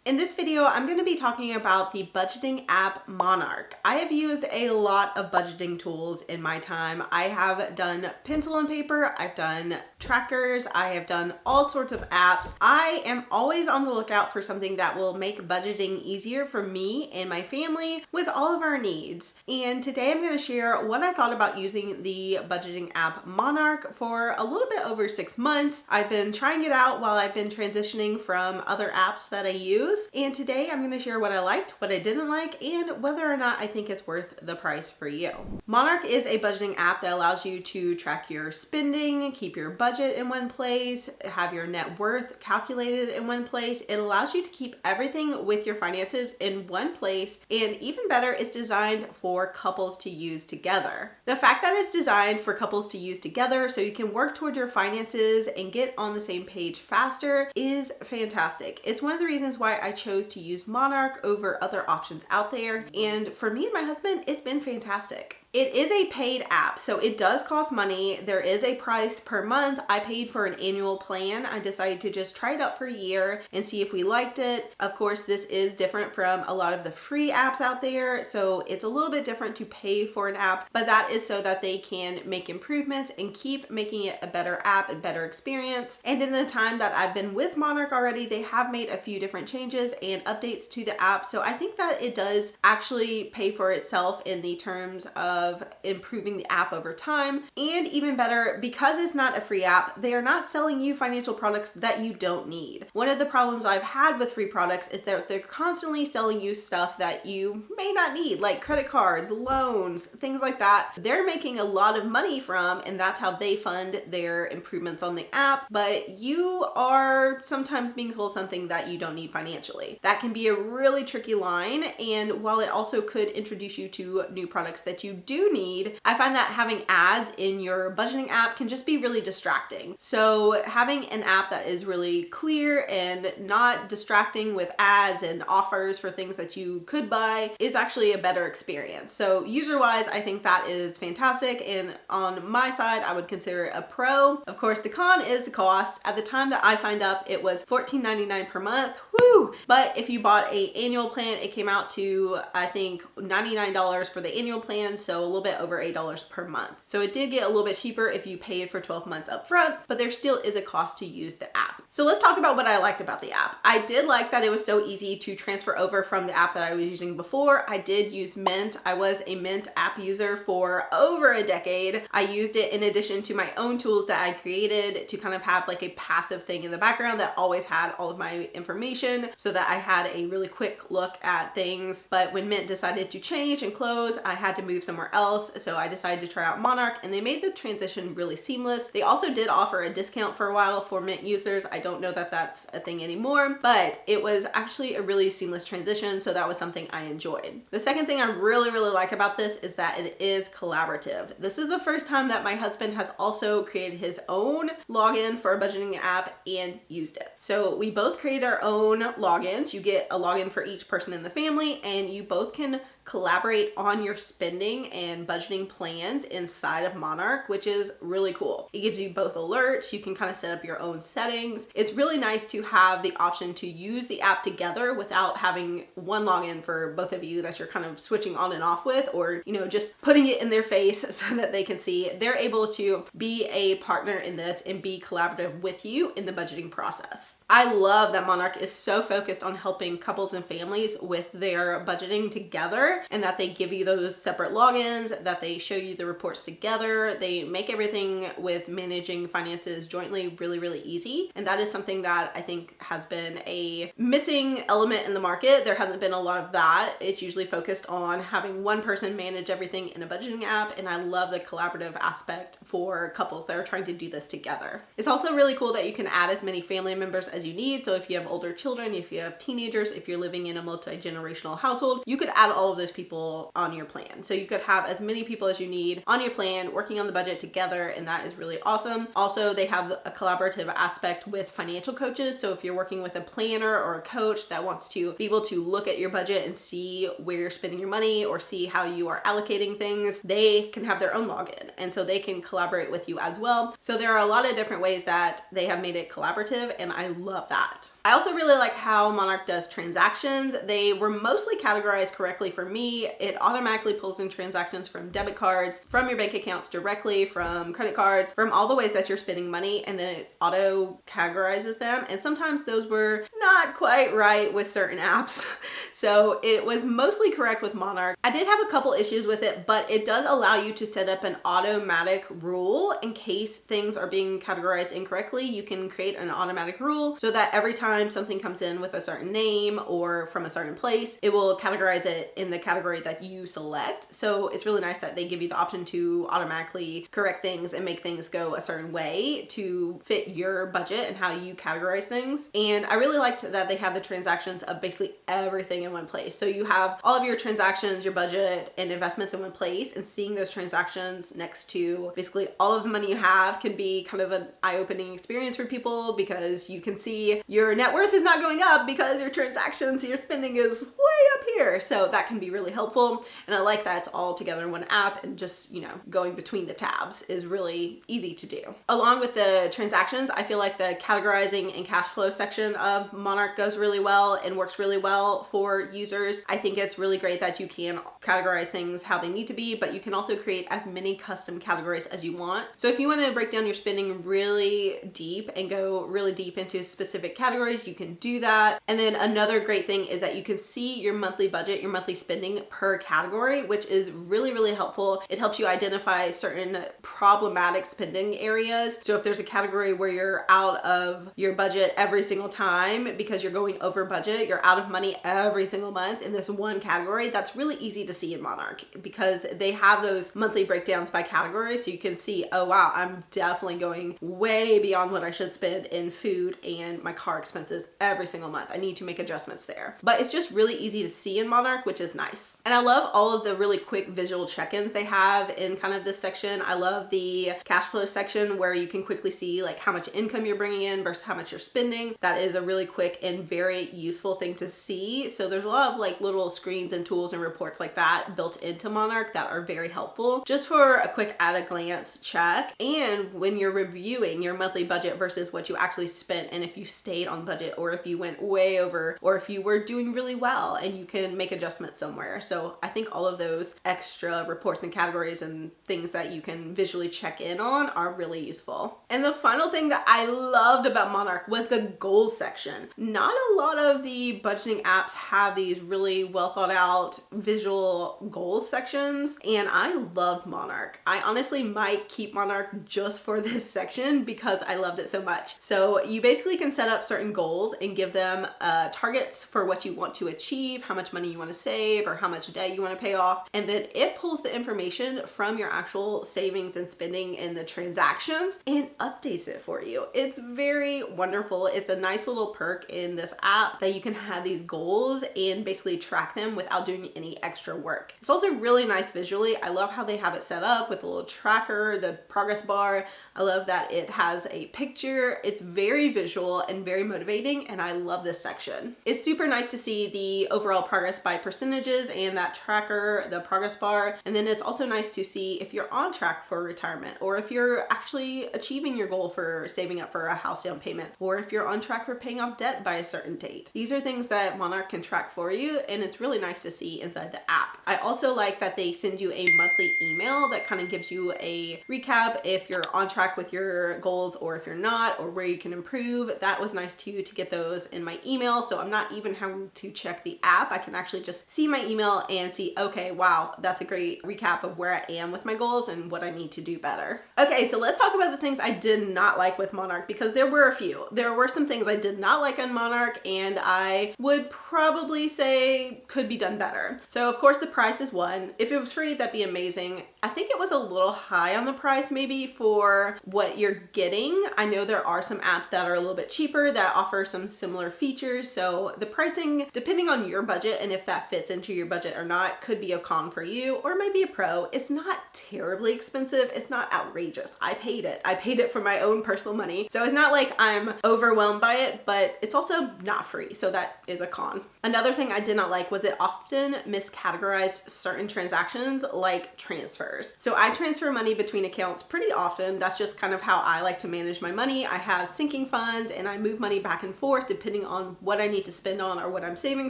In this video, I'm going to be talking about the budgeting app Monarch. I have used a lot of budgeting tools in my time. I have done pencil and paper, I've done trackers, I have done all sorts of apps. I am always on the lookout for something that will make budgeting easier for me and my family with all of our needs. And today I'm going to share what I thought about using the budgeting app Monarch for a little bit over 6 months. I've been trying it out while I've been transitioning from other apps that I use. And today I'm going to share what I liked, what I didn't like, and whether or not I think it's worth the price for you. Monarch is a budgeting app that allows you to track your spending, keep your budget in one place, have your net worth calculated in one place. It allows you to keep everything with your finances in one place, and even better, it's designed for couples to use together. The fact that it's designed for couples to use together so you can work toward your finances and get on the same page faster is fantastic. It's one of the reasons why I chose to use Monarch over other options out there, and for me and my husband, it's been fantastic. It is a paid app, so it does cost money. There is a price per month. I paid for an annual plan. I decided to just try it out for a year and see if we liked it. Of course, this is different from a lot of the free apps out there, so it's a little bit different to pay for an app, but that is so that they can make improvements and keep making it a better app, a better experience. And in the time that I've been with Monarch already, they have made a few different changes and updates to the app, so I think that it does actually pay for itself in the terms of improving the app over time. And even better, because it's not a free app, they are not selling you financial products that you don't need. One of the problems I've had with free products is that they're constantly selling you stuff that you may not need, like credit cards, loans, things like that. They're making a lot of money from, and that's how they fund their improvements on the app, but you are sometimes being sold something that you don't need financially. That can be a really tricky line, and while it also could introduce you to new products that you do need, I find that having ads in your budgeting app can just be really distracting. So having an app that is really clear and not distracting with ads and offers for things that you could buy is actually a better experience. So user-wise, I think that is fantastic, and on my side, I would consider it a pro. Of course, the con is the cost. At the time that I signed up, it was $14.99 per month. Woo! But if you bought an annual plan, it came out to, I think, $99 for the annual plan, so a little bit over $8 per month. So it did get a little bit cheaper if you paid for 12 months up front, but there still is a cost to use the app. So let's talk about what I liked about the app. I did like that it was so easy to transfer over from the app that I was using before. I did use Mint. I was a Mint app user for over a decade. I used it in addition to my own tools that I created to kind of have like a passive thing in the background that always had all of my information so that I had a really quick look at things. But when Mint decided to change and close, I had to move somewhere else. So I decided to try out Monarch, and they made the transition really seamless. They also did offer a discount for a while for Mint users. I don't know that that's a thing anymore, but it was actually a really seamless transition, so that was something I enjoyed. The second thing I really like about this is that it is collaborative. This is the first time that my husband has also created his own login for a budgeting app and used it. So we both created our own logins. You get a login for each person in the family, and you both can collaborate on your spending and budgeting plans inside of Monarch, which is really cool. It gives you both alerts. You can kind of set up your own settings. It's really nice to have the option to use the app together without having one login for both of you that you're kind of switching on and off with, or, you know, just putting it in their face so that they can see. They're able to be a partner in this and be collaborative with you in the budgeting process. I love that Monarch is so focused on helping couples and families with their budgeting together, and that they give you those separate logins, that they show you the reports together. They make everything with managing finances jointly really easy. And that is something that I think has been a missing element in the market. There hasn't been a lot of that. It's usually focused on having one person manage everything in a budgeting app, and I love the collaborative aspect for couples that are trying to do this together. It's also really cool that you can add as many family members as you need. So if you have older children, if you have teenagers, if you're living in a multi-generational household, you could add all of those people on your plan. So you could have have as many people as you need on your plan working on the budget together, and that is really awesome. Also, they have a collaborative aspect with financial coaches. So if you're working with a planner or a coach that wants to be able to look at your budget and see where you're spending your money or see how you are allocating things, they can have their own login, and so they can collaborate with you as well. So there are a lot of different ways that they have made it collaborative, and I love that. I also really like how Monarch does transactions. They were mostly categorized correctly for me. It automatically pulls in transactions from debit cards, from your bank accounts directly, from credit cards, from all the ways that you're spending money, and then it auto categorizes them. And sometimes those were not quite right with certain apps. So it was mostly correct with Monarch. I did have a couple issues with it, but it does allow you to set up an automatic rule in case things are being categorized incorrectly. You can create an automatic rule so that every time something comes in with a certain name or from a certain place, it will categorize it in the category that you select. So it's really nice that they give you the option to automatically correct things and make things go a certain way to fit your budget and how you categorize things. And I really liked that they have the transactions of basically everything in one place. So you have all of your transactions, your budget, and investments in one place, and seeing those transactions next to basically all of the money you have can be kind of an eye-opening experience for people, because you can see your net worth is not going up because your transactions, your spending is way up here. So that can be really helpful. And I like that it's all together in one app, and just, going between the tabs is really easy to do. Along with the transactions, I feel like the categorizing and cash flow section of Monarch goes really well and works really well for users. I think it's really great that you can categorize things how they need to be, but you can also create as many custom categories as you want. So if you want to break down your spending really deep and go really deep into specific categories, you can do that. And then another great thing is that you can see your monthly budget, your monthly spending per category, which is really, really helpful. It helps you identify certain problematic spending areas. So if there's a category where you're out of your budget every single time because you're going over budget, you're out of money every single month in this one category, that's really easy to see in Monarch because they have those monthly breakdowns by category. So you can see, oh wow, I'm definitely going way beyond what I should spend in food and my car expenses every single month. I need to make adjustments there. But it's just really easy to see in Monarch, which is nice. And I love all of the really quick visual check-ins they have in kind of this section. I love the cash flow section where you can quickly see like how much income you're bringing in versus how much you're spending. That is a really quick and very useful thing to see. So there's a lot of like little screens and tools and reports like that built into Monarch that are very helpful just for a quick at a glance check. And when you're reviewing your monthly budget versus what you actually spent, and if you stayed on budget or if you went way over or if you were doing really well, and you can make adjustments somewhere. So I think all of those extra reports and categories and things that you can visually check in on are really useful. And the final thing that I loved about Monarch was the goals section. Not a lot of the budgeting apps have these really well thought out visual goals sections, and I loved Monarch. I honestly might keep Monarch just for this section because I loved it so much. So you basically can set up certain goals and give them targets for what you want to achieve, how much money you want to save, or how much debt you want to pay off. And then it pulls the information from your actual savings and spending in the transactions and updates it for you. It's very wonderful. It's a nice little perk in this app that you can have these goals and basically track them without doing any extra work. It's also really nice visually. I love how they have it set up with a little tracker, the progress bar. I love that it has a picture. It's very visual and very motivating, and I love this section. It's super nice to see the overall progress by percentages and that tracker, the progress bar. And then it's also nice to see if you're on track for retirement, or if you're actually achieving your goal for saving up for a house down payment, or if you're on track for paying off debt by a certain date. These are things that Monarch can track for you, and it's really nice to see inside the app. I also like that they send you a monthly email that kind of gives you a recap if you're on track with your goals or if you're not, or where you can improve. That was nice too, to get those in my email, so I'm not even having to check the app. I can actually just see my email and see, okay, wow, that's a great recap of where I am with my goals and what I need to do better. Okay, so let's talk about the things I did not like with Monarch, because there were a few. There were some things I did not like on Monarch, and I would probably say could be done better. So of course the price is one. If it was free, that'd be amazing. I think it was a little high on the price maybe for what you're getting. I know there are some apps that are a little bit cheaper that offer some similar features. So the pricing, depending on your budget and if that fits into your budget or not, could be a con for you. you or might be a pro, it's not terribly expensive. It's not outrageous. I paid it. I paid it for my own personal money. So it's not like I'm overwhelmed by it, but it's also not free. So that is a con. Another thing I did not like was it often miscategorized certain transactions like transfers. So I transfer money between accounts pretty often. That's just kind of how I like to manage my money. I have sinking funds and I move money back and forth depending on what I need to spend on or what I'm saving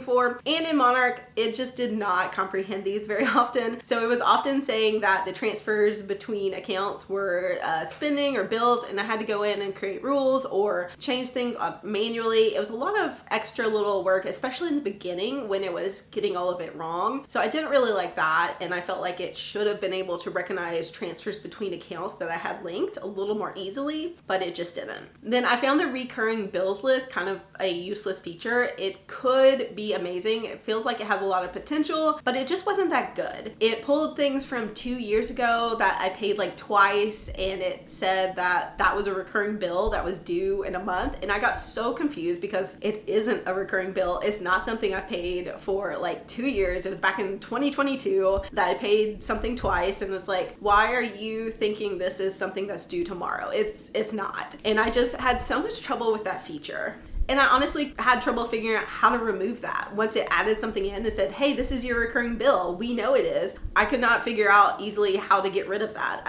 for. And in Monarch, it just did not comprehend these very often. So it was often saying that the transfers between accounts were spending or bills, and I had to go in and create rules or change things manually. It was a lot of extra little work, especially in the beginning when it was getting all of it wrong. So I didn't really like that, and I felt like it should have been able to recognize transfers between accounts that I had linked a little more easily, but it just didn't. Then I found the recurring bills list kind of a useless feature. It could be amazing. It feels like it has a lot of potential, but it just wasn't that good. It pulled things from 2 years ago that I paid like twice, and it said that that was a recurring bill that was due in a month, and I got so confused because it isn't a recurring bill. It's not something I paid for like 2 years. It was back in 2022 that I paid something twice, and was like, why are you thinking this is something that's due tomorrow? It's not. And I just had so much trouble with that feature. And I honestly had trouble figuring out how to remove that. Once it added something in and said, hey, this is your recurring bill, we know it is, I could not figure out easily how to get rid of that.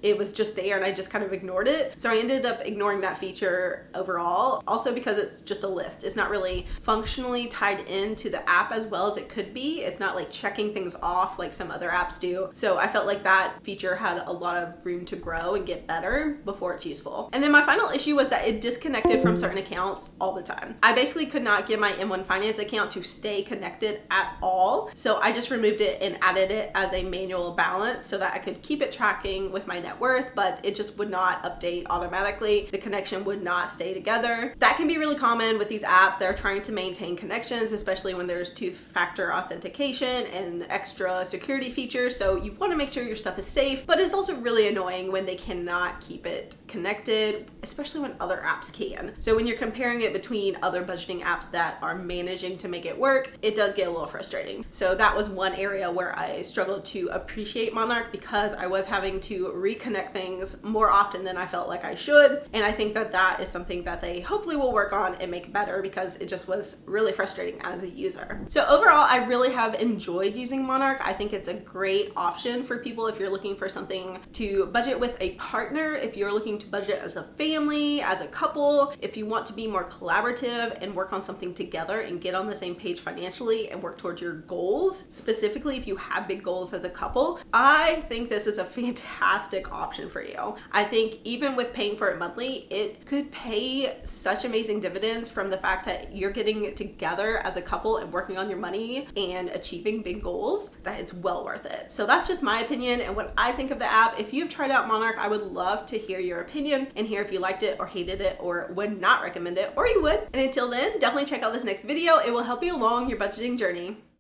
It was just there and I just kind of ignored it. So I ended up ignoring that feature overall. Also because it's just a list. It's not really functionally tied into the app as well as it could be. It's not like checking things off like some other apps do. So I felt like that feature had a lot of room to grow and get better before it's useful. And then my final issue was that it disconnected from certain accounts all the time. I basically could not get my M1 Finance account to stay connected at all. So I just removed it and added it as a manual balance so that I could keep it tracking with my net worth, but it just would not update automatically. The connection would not stay together. That can be really common with these apps that are trying to maintain connections, especially when there's two-factor authentication and extra security features. So you want to make sure your stuff is safe, but it's also really annoying when they cannot keep it connected, especially when other apps can. So when you're comparing it between other budgeting apps that are managing to make it work, it does get a little frustrating. So that was one area where I struggled to appreciate Monarch because I was having to reconnect things more often than I felt like I should. And I think that that is something that they hopefully will work on and make better because it just was really frustrating as a user. So overall, I really have enjoyed using Monarch. I think it's a great option for people if you're looking for something to budget with a partner, if you're looking to budget as a family, as a couple, if you want to be more collaborative and work on something together and get on the same page financially and work towards your goals, specifically if you have big goals as a couple. I think this is a fantastic option for you. I think even with paying for it monthly, it could pay such amazing dividends from the fact that you're getting it together as a couple and working on your money and achieving big goals, that it's well worth it. So that's just my opinion and what I think of the app. If you've tried out Monarch, I would love to hear your opinion and hear if you liked it or hated it or would not recommend it, or you would. And until then, definitely check out this next video. It will help you along your budgeting journey.